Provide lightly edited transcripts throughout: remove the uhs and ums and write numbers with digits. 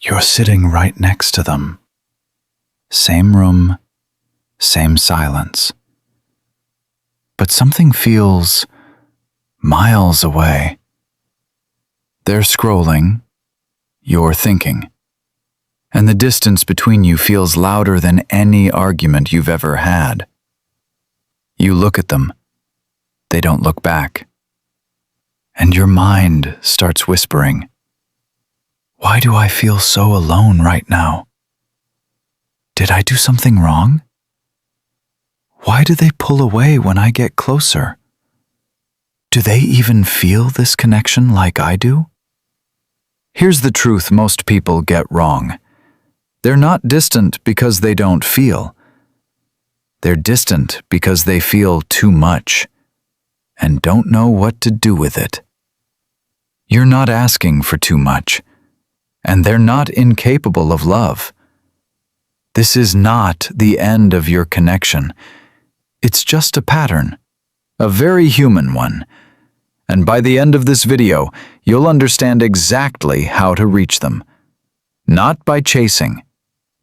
You're sitting right next to them. Same room, same silence. But something feels miles away. They're scrolling, you're thinking. And the distance between you feels louder than any argument you've ever had. You look at them. They don't look back. And your mind starts whispering, "Why do I feel so alone right now? Did I do something wrong? Why do they pull away when I get closer? Do they even feel this connection like I do?" Here's the truth most people get wrong. They're not distant because they don't feel. They're distant because they feel too much and don't know what to do with it. You're not asking for too much, and they're not incapable of love. This is not the end of your connection. It's just a pattern, a very human one. And by the end of this video, you'll understand exactly how to reach them. Not by chasing,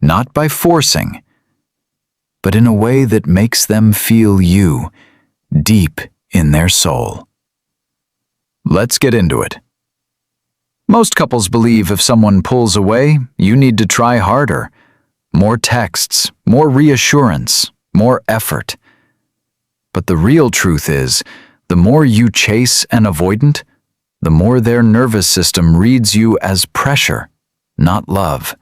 not by forcing, but in a way that makes them feel you deep in their soul. Let's get into it. Most couples believe if someone pulls away, you need to try harder. More texts, more reassurance, more effort. But the real truth is, the more you chase an avoidant, the more their nervous system reads you as pressure, not love.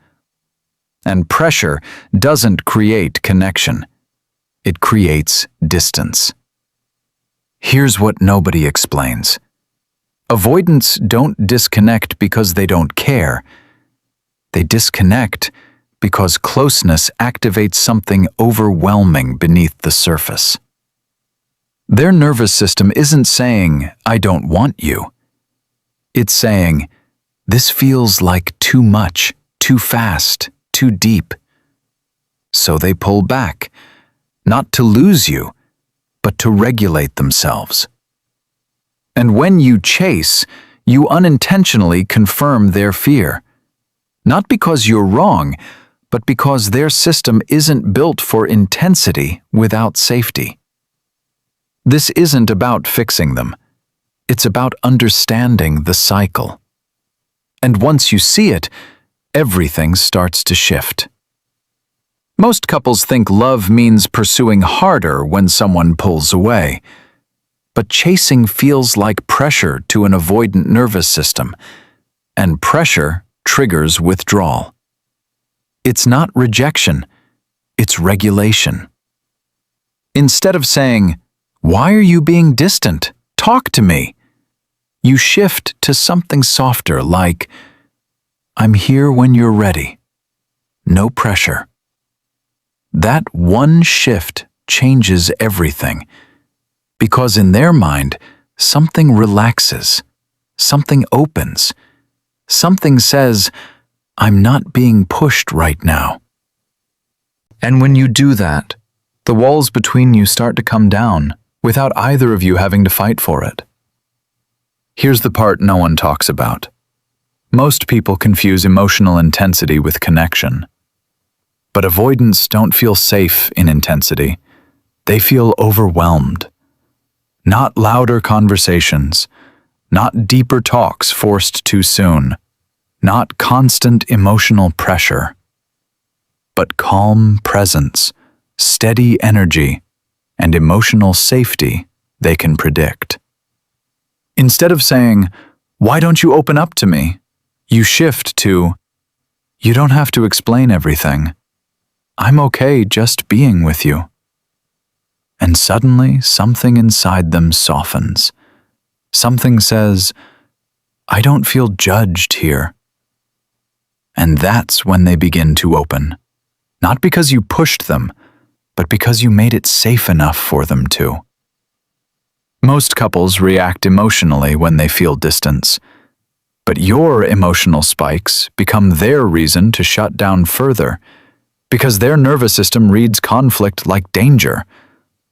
And pressure doesn't create connection. It creates distance. Here's what nobody explains. Avoidants don't disconnect because they don't care. They disconnect because closeness activates something overwhelming beneath the surface. Their nervous system isn't saying, "I don't want you." It's saying, "This feels like too much, too fast, too deep." So they pull back, not to lose you, but to regulate themselves. And when you chase, you unintentionally confirm their fear. Not because you're wrong, but because their system isn't built for intensity without safety. This isn't about fixing them. It's about understanding the cycle. And once you see it, everything starts to shift. Most couples think love means pursuing harder when someone pulls away. But chasing feels like pressure to an avoidant nervous system, and pressure triggers withdrawal. It's not rejection, it's regulation. Instead of saying, "Why are you being distant? Talk to me," you shift to something softer like, "I'm here when you're ready." No pressure. That one shift changes everything. Because in their mind, something relaxes, something opens, something says, "I'm not being pushed right now." And when you do that, the walls between you start to come down without either of you having to fight for it. Here's the part no one talks about. Most people confuse emotional intensity with connection. But avoidants don't feel safe in intensity. They feel overwhelmed. Not louder conversations, not deeper talks forced too soon, not constant emotional pressure, but calm presence, steady energy, and emotional safety they can predict. Instead of saying, "Why don't you open up to me?" you shift to, "You don't have to explain everything. I'm okay just being with you." And suddenly, something inside them softens. Something says, "I don't feel judged here." And that's when they begin to open. Not because you pushed them, but because you made it safe enough for them to. Most couples react emotionally when they feel distance. But your emotional spikes become their reason to shut down further, because their nervous system reads conflict like danger,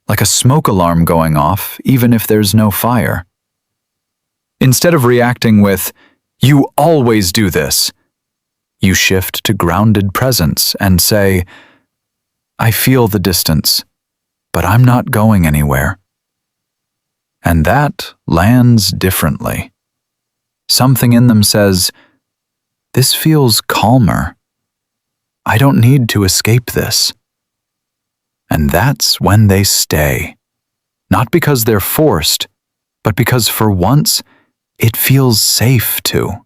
like a smoke alarm going off even if there's no fire. Instead of reacting with, "You always do this," You shift to grounded presence and say, I feel the distance, but I'm not going anywhere. And that lands differently. Something in them says, this feels calmer. I don't need to escape this. And that's when they stay. Not because they're forced, but because for once, it feels safe to.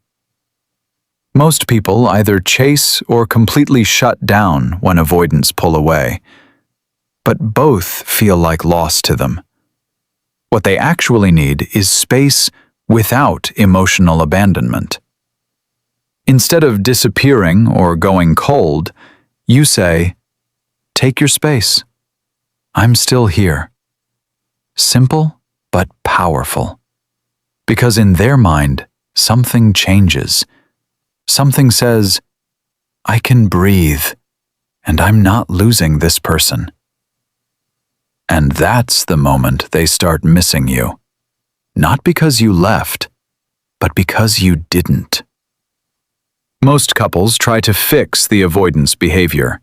Most people either chase or completely shut down when avoidants pull away, but both feel like loss to them. What they actually need is space without emotional abandonment. Instead of disappearing or going cold, you say, take your space. I'm still here. Simple but powerful. Because in their mind, something changes. Something says, I can breathe, and I'm not losing this person. And that's the moment they start missing you. Not because you left, but because you didn't. Most couples try to fix the avoidance behavior,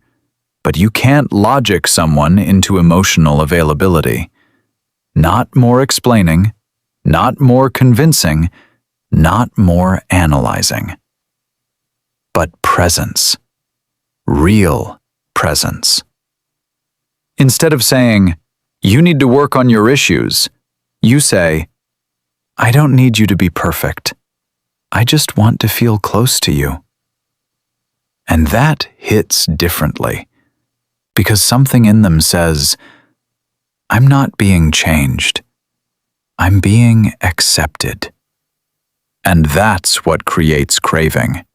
but you can't logic someone into emotional availability. Not more explaining, not more convincing, not more analyzing. But presence. Real presence. Instead of saying, you need to work on your issues, you say, I don't need you to be perfect. I just want to feel close to you. And that hits differently, because something in them says, I'm not being changed. I'm being accepted. And that's what creates craving.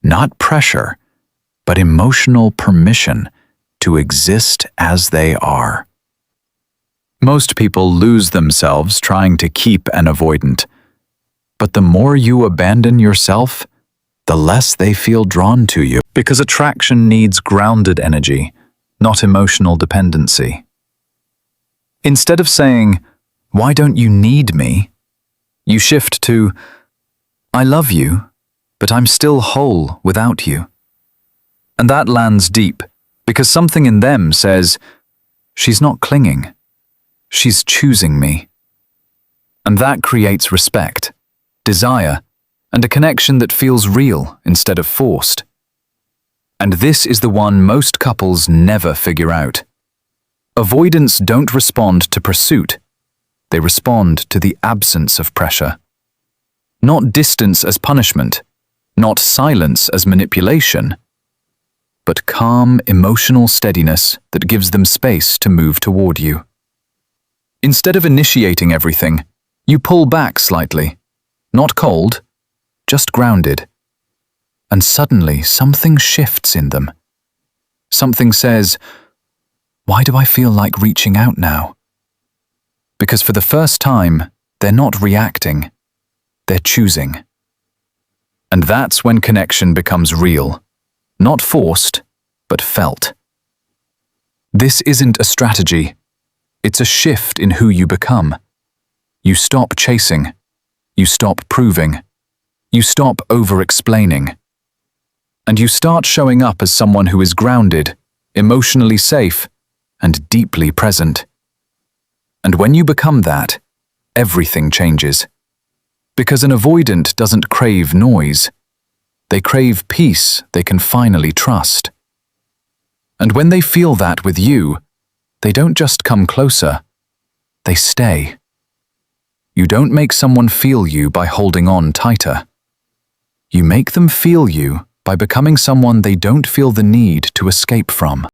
Not pressure, but emotional permission to exist as they are. Most people lose themselves trying to keep an avoidant, but the more you abandon yourself, the less they feel drawn to you, because attraction needs grounded energy, not emotional dependency. Instead of saying, why don't you need me? You shift to, I love you, but I'm still whole without you. And that lands deep, because something in them says, she's not clinging, she's choosing me. And that creates respect, desire, and a connection that feels real instead of forced. And this is the one most couples never figure out. Avoidants don't respond to pursuit, they respond to the absence of pressure. Not distance as punishment, not silence as manipulation, but calm, emotional steadiness that gives them space to move toward you. Instead of initiating everything, you pull back slightly, not cold, just grounded. And suddenly something shifts in them. Something says, why do I feel like reaching out now? Because for the first time, they're not reacting, they're choosing. And that's when connection becomes real, not forced, but felt. This isn't a strategy, it's a shift in who you become. You stop chasing, you stop proving, you stop over-explaining. And you start showing up as someone who is grounded, emotionally safe, and deeply present. And when you become that, everything changes. Because an avoidant doesn't crave noise. They crave peace they can finally trust. And when they feel that with you, they don't just come closer, they stay. You don't make someone feel you by holding on tighter. You make them feel you by becoming someone they don't feel the need to escape from.